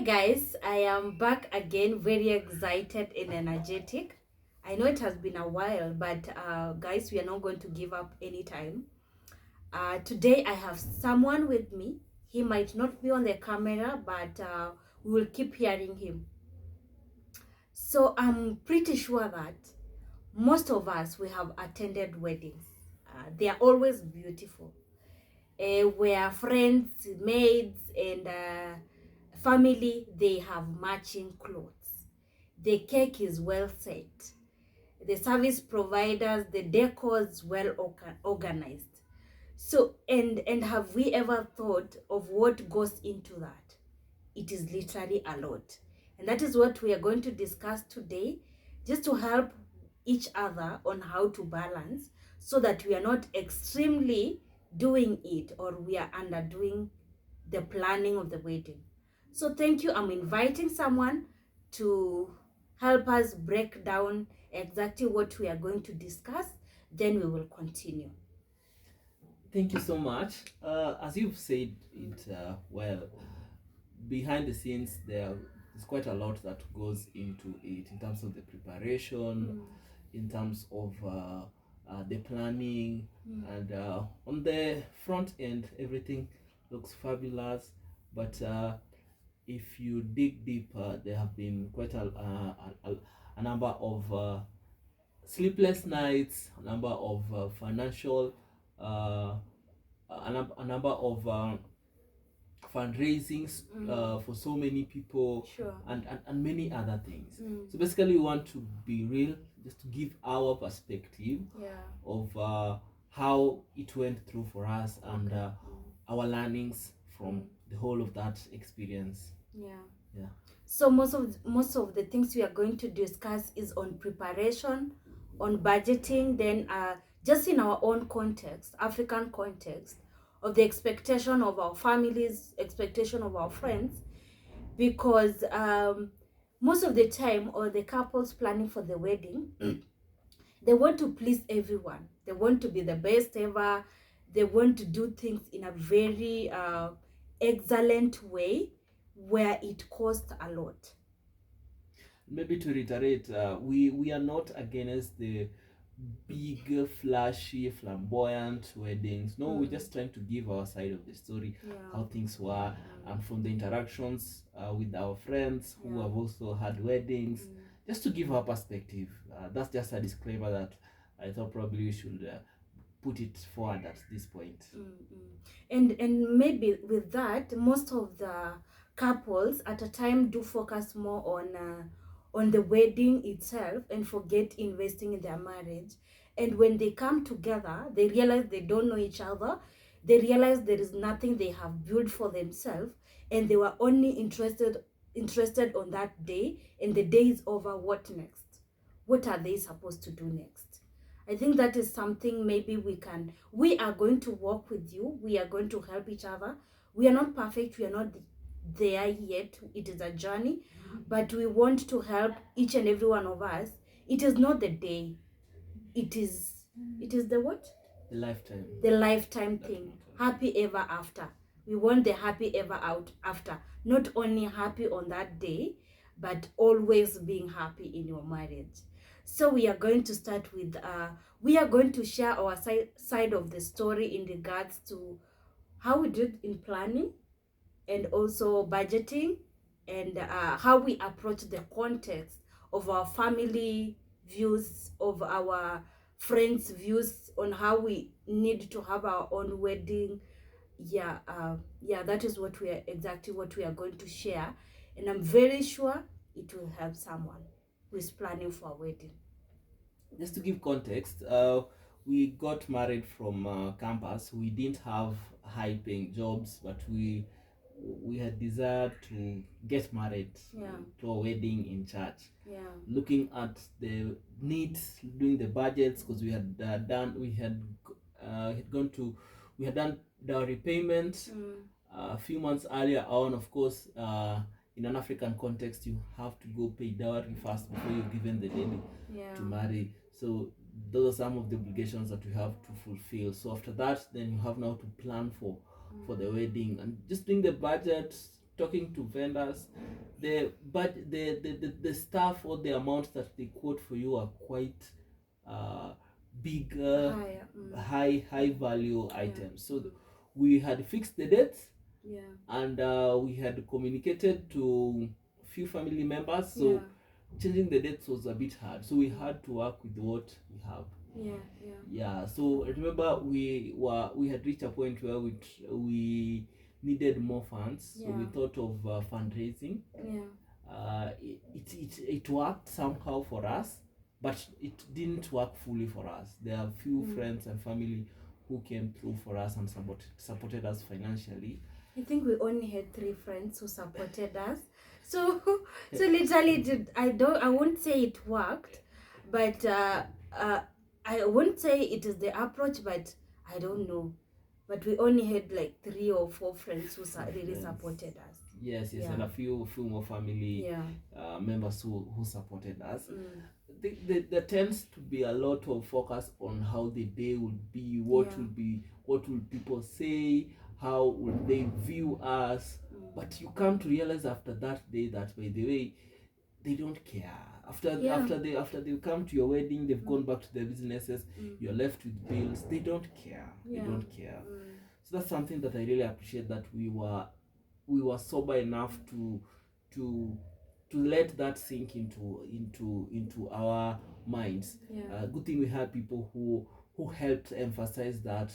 Hi guys, I am back again, very excited and energetic. I know it has been a while, but guys, we are not going to give up anytime. Today I have someone with me. He might not be on the camera, but we will keep hearing him. So I'm pretty sure that most of us, we have attended weddings. They are always beautiful. Where friends, maids, and family, they have matching clothes. The cake is well set. The service providers, the decor is well organized. So, and have we ever thought of what goes into that? It is literally a lot. And that is what we are going to discuss today, just to help each other on how to balance so that we are not extremely doing it or we are underdoing the planning of the wedding. So thank you. I'm inviting someone to help us break down exactly what we are going to discuss. Then we will continue. Thank you so much. As you've said it well, behind the scenes there's quite a lot that goes into it in terms of the preparation, in terms of the planning, and on the front end everything looks fabulous. But if you dig deep, there have been quite a number of sleepless nights, a number of financial, uh, a number of fundraisings for so many people, Sure. and many other things. Mm. So basically, we want to be real, just to give our perspective Yeah. of how it went through for us, and our learnings from the whole of that experience. Yeah. Yeah. So most of the things we are going to discuss is on preparation, on budgeting, then just in our own context, African context, of the expectation of our families, expectation of our friends, because most of the time, or the couples planning for the wedding, they want to please everyone. They want to be the best ever. They want to do things in a very excellent way where it costs a lot. Maybe to reiterate, we are not against the big, flashy, flamboyant weddings. No, we're just trying to give our side of the story, how things were, and from the interactions with our friends who have also had weddings, just to give our perspective. That's just a disclaimer that I thought probably we should put it forward at this point. And maybe with that, most of the couples at a time do focus more on the wedding itself and forget investing in their marriage. And when they come together, they realize they don't know each other. They realize there is nothing they have built for themselves, and they were only interested on that day, and the day is over. What next? What are they supposed to do next? I think that is something maybe we are going to work with you. We are going to help each other. We are not perfect. We are not there yet. It is a journey, but we want to help each and every one of us. It is not the day. It is the what? The lifetime. The lifetime thing. Happy ever after. We want the happy ever out after. Not only happy on that day, but always being happy in your marriage. So we are going to start with we are going to share our side of the story in regards to how we did in planning, and also budgeting, and how we approach the context of our family views, of our friends views on how we need to have our own wedding. Yeah, that is what we are exactly what we are going to share, and I'm very sure it will help someone who is planning for a wedding. Just to give context, we got married from campus. We didn't have high paying jobs, but we had desired to get married, to a wedding in church. Looking at the needs, doing the budgets, because we had had gone to we had done dowry payment a few months earlier on. Of course, in an African context, you have to go pay dowry first before you're given the lady to marry. So those are some of the obligations that we have to fulfill. So after that, then you have now to plan for the wedding, and just doing the budget, talking to vendors, the stuff or the amounts that they quote for you are quite uh, big, Higher. high value items. So we had fixed the dates, Yeah. and we had communicated to few family members. So Yeah. changing the dates was a bit hard. So we had to work with what we have. Yeah. So I remember we had reached a point where we needed more funds. So we thought of fundraising. It worked somehow for us, but it didn't work fully for us. There are few friends and family who came through for us and supported us financially. I think we only had 3 friends who supported us. So literally, I won't say it worked, but I won't say it is the approach, but I don't know. But we only had like 3 or 4 friends who really supported us. Yes, and a few more family members who supported us. There tends to be a lot of focus on how the day would be, what will people say, how will they view us. But you come to realize after that day that, by the way, they don't care. After they come to your wedding, they've gone back to their businesses. You're left with bills. They don't care. So that's something that I really appreciate, that we were sober enough to let that sink into our minds. Good thing we had people who helped emphasize that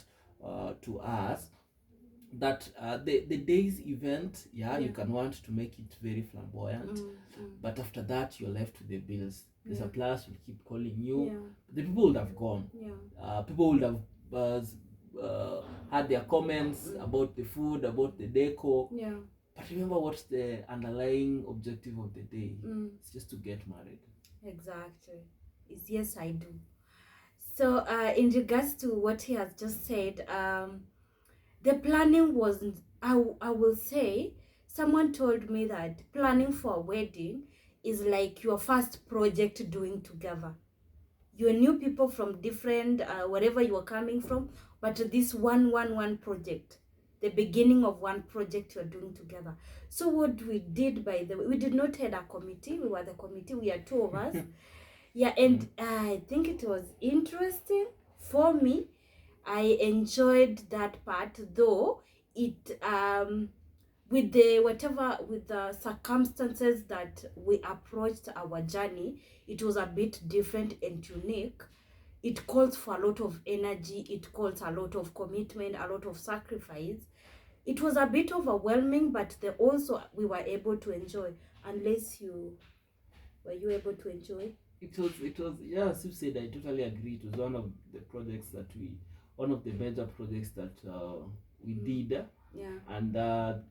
to us, that the day's event, you can want to make it very flamboyant, but after that you're left with the bills. The suppliers will keep calling you. The people would have gone. People would have had their comments about the food, about the decor. But remember, what's the underlying objective of the day? It's just to get married. Exactly. Yes, I do. So in regards to what he has just said, the planning wasn't, I will say, someone told me that planning for a wedding is like your first project doing together. You knew people from different, wherever you are coming from, but this one project, the beginning of one project you are doing together. So what we did, by the way, we did not have a committee. We were the committee. We are 2 of us. And I think it was interesting for me. I enjoyed that part, though it with the circumstances that we approached our journey, it was a bit different and unique. It calls for a lot of energy, it calls a lot of commitment, a lot of sacrifice. It was a bit overwhelming, but we were able to enjoy. Were you able to enjoy? It was as you said, I totally agree. It was one of the major projects that we did. And I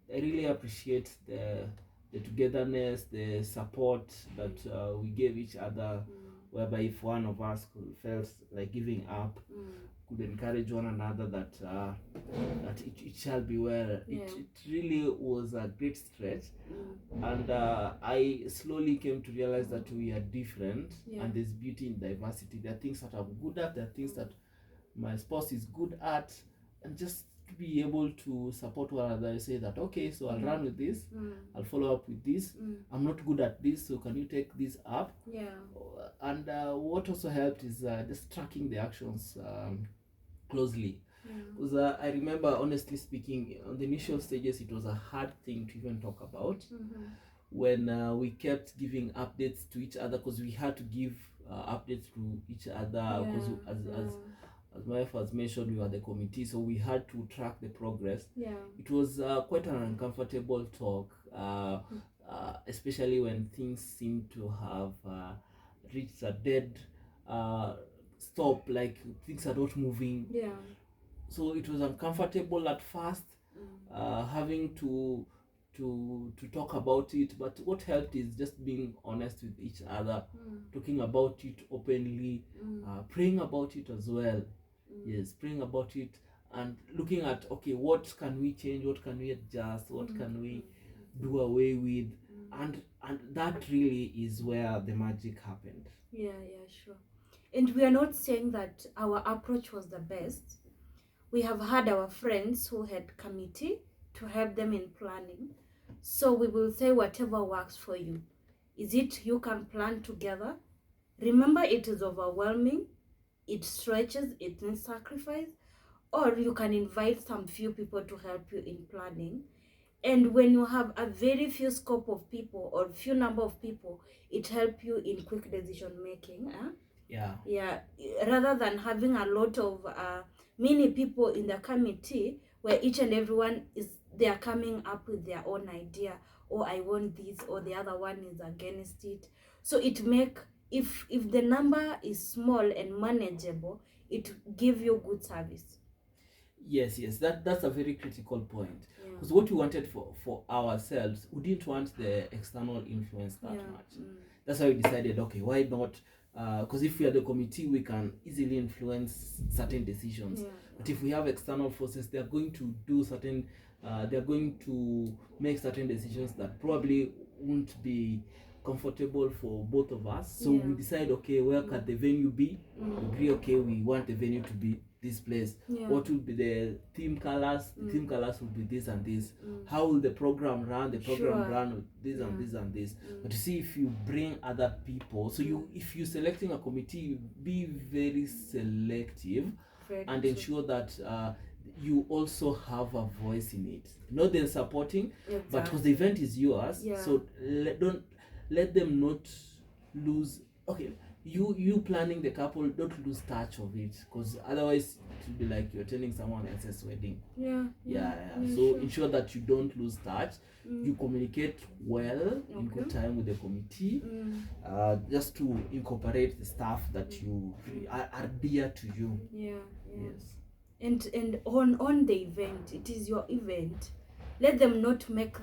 really appreciate the togetherness, the support that we gave each other, whereby if one of us felt like giving up, could encourage one another that it shall be well. It really was a great stretch. And I slowly came to realize that we are different, and there's beauty in diversity. There are things that I'm good at, there are things that my spouse is good at, and just to be able to support one another, say that, okay, so I'll run with this, I'll follow up with this, I'm not good at this, so can you take this up? And what also helped is just tracking the actions closely. Because I remember, honestly speaking, on the initial stages, it was a hard thing to even talk about. When we kept giving updates to each other, because we had to give updates to each other, because as my wife has mentioned, we were the committee, so we had to track the progress. It was quite an uncomfortable talk, especially when things seem to have reached a dead stop, like things are not moving. So it was uncomfortable at first, having to talk about it, but what helped is just being honest with each other, talking about it openly, praying about it as well. Praying about it and looking at, okay, what can we change, what can we adjust, what can we do away with, and that really is where the magic happened. Sure. And we are not saying that our approach was the best. We have had our friends who had committee to help them in planning, So we will say whatever works for you. Is it you can plan together? Remember, it is overwhelming, it stretches, it needs sacrifice, or you can invite some few people to help you in planning. And when you have a very few scope of people or few number of people, it help you in quick decision making. Yeah, rather than having a lot of many people in the committee where each and everyone is they are coming up with their own idea, or I want this, or the other one is against it. So it make, if the number is small and manageable, it give you good service. Yes, that's a very critical point, Yeah. because what we wanted for ourselves, we didn't want the external influence that much. That's why we decided, okay, why not, because if we are the committee, we can easily influence certain decisions. Yeah. But if we have external forces, they are going to do certain they are going to make certain decisions that probably won't be comfortable for both of us. So Yeah. we decide, okay, where can the venue be? We agree, okay, we want the venue to be this place. Yeah. What will be the theme colors? The theme colors will be this and this. How will the program run? The program Sure. run with this and this and this. But you see, if you bring other people, so if you're selecting a committee, be very selective. Very And true. ensure that you also have a voice in it, not them supporting, but because the event is yours. Yeah. So don't let them not lose. Okay, you planning the couple, don't lose touch of it, because otherwise it will be like you're attending someone else's wedding. Yeah. So sure. ensure that you don't lose touch. You communicate well in good time with the committee, just to incorporate the stuff that you are dear to you. Yeah. Yes. And on the event, it is your event. Let them not make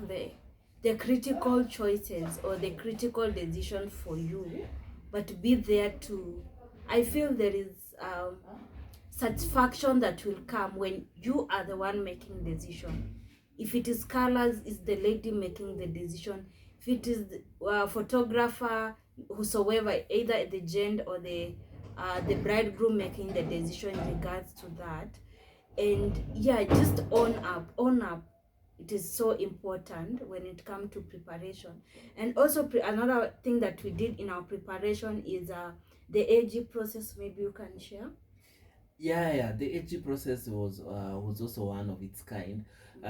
the critical choices or the critical decision for you, but be there to. I feel there is satisfaction that will come when you are the one making decision. If it is colors, is the lady making the decision. If it is photographer, whosoever, either the gent or the bridegroom making the decision in regards to that. And yeah, just own up. It is so important when it comes to preparation. And also another thing that we did in our preparation is the AG process. Maybe you can share. The AG process was also one of its kind.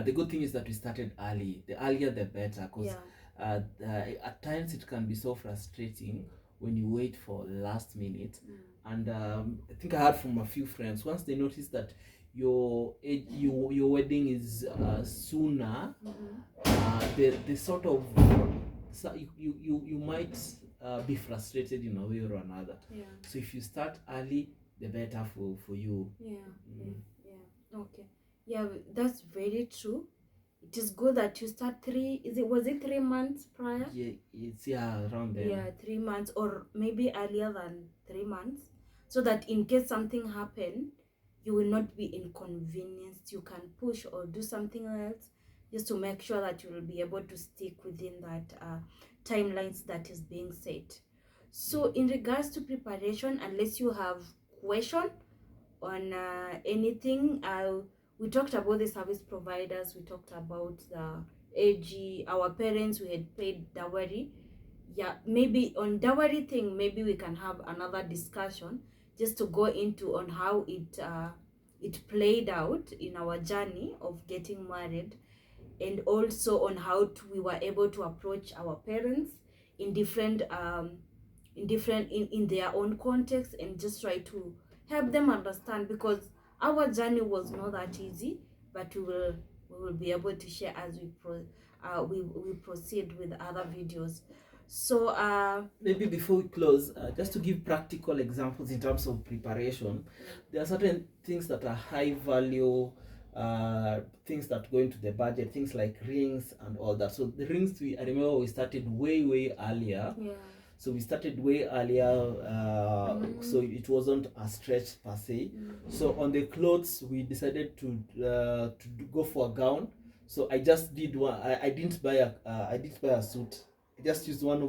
The good thing is that we started early. The earlier the better, because at times it can be so frustrating when you wait for last minute. And I think I heard from a few friends, once they notice that your wedding is sooner, the sort of you might be frustrated in a way or another. So if you start early, the better for you. Okay. Yeah, that's very true. It is good that you start was it 3 months prior? It's around there. Yeah, 3 months, or maybe earlier than 3 months, so that in case something happen, you will not be inconvenienced. You can push or do something else just to make sure that you will be able to stick within that timelines that is being set. So in regards to preparation, unless you have question on anything, we talked about the service providers, we talked about the AG, our parents, we had paid dowry. Yeah, maybe on dowry thing, maybe we can have another discussion just to go into on how it played out in our journey of getting married, and also on how we were able to approach our parents in different in their own context, and just try to help them understand, because our journey was not that easy, but we will be able to share as we proceed with other videos. So maybe before we close, just to give practical examples in terms of preparation, there are certain things that are high value, things that go into the budget, things like rings and all that. So the rings, I remember we started way earlier. So we started way earlier, so it wasn't a stretch per se. So on the clothes, we decided to go for a gown. So I just did one. I didn't buy a suit. I just used one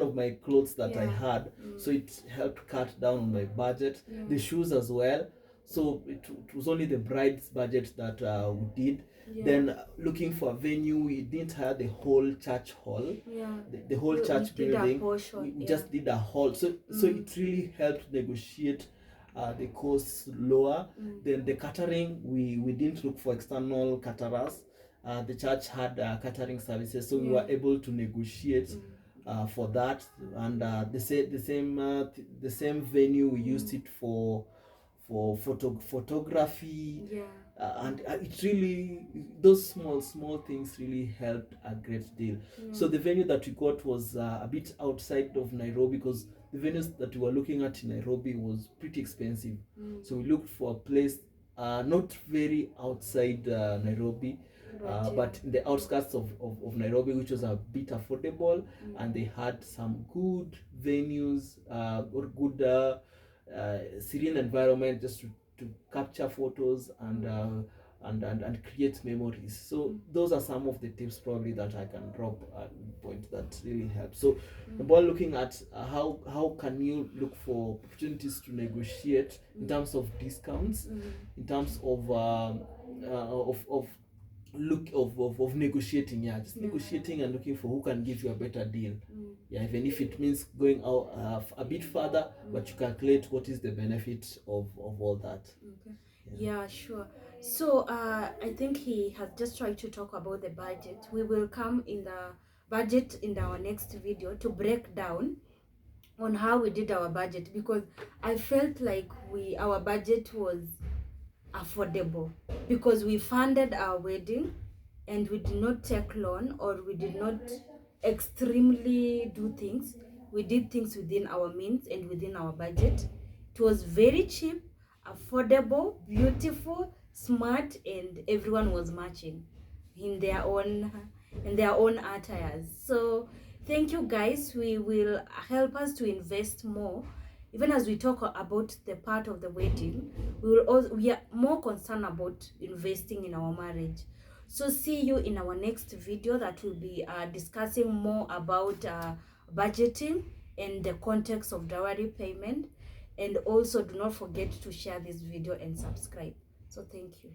of my clothes that I had. So it helped cut down on my budget. The shoes as well. So it was only the bride's budget that we did. Yeah. Then looking for a venue, we didn't have the whole church hall, Yeah. the whole We church did a building. portion, We yeah. just did a hall, so it really helped negotiate the costs lower. Then the catering, we didn't look for external caterers. The church had catering services, so we were able to negotiate for that. And the same venue, we used it for photography. Yeah. And it really, those small things really helped a great deal. So the venue that we got was a bit outside of Nairobi, because the venues that we were looking at in Nairobi was pretty expensive. So we looked for a place not very outside Nairobi, but in the outskirts of Nairobi, which was a bit affordable, and they had some good venues or good serene environment just to capture photos and create memories. So those are some of the tips probably that I can drop at point that really helps. So about looking at how can you look for opportunities to negotiate in terms of discounts, in terms of negotiating, just negotiating and looking for who can give you a better deal. Even if it means going out a bit further, but you calculate what is the benefit of all that. Okay. Yeah, sure. So I think he has just tried to talk about the budget. We will come in the budget in our next video to break down on how we did our budget, because I felt like our budget was affordable because we funded our wedding and we did not take loan, or we did not extremely do things. We did things within our means and within our budget. It was very cheap, affordable, beautiful, smart, and everyone was matching in their own attires. So thank you guys. We will help us to invest more. Even as we talk about the part of the wedding, we are more concerned about investing in our marriage. So see you in our next video that will be discussing more about budgeting and the context of dowry payment. And also do not forget to share this video and subscribe. So thank you.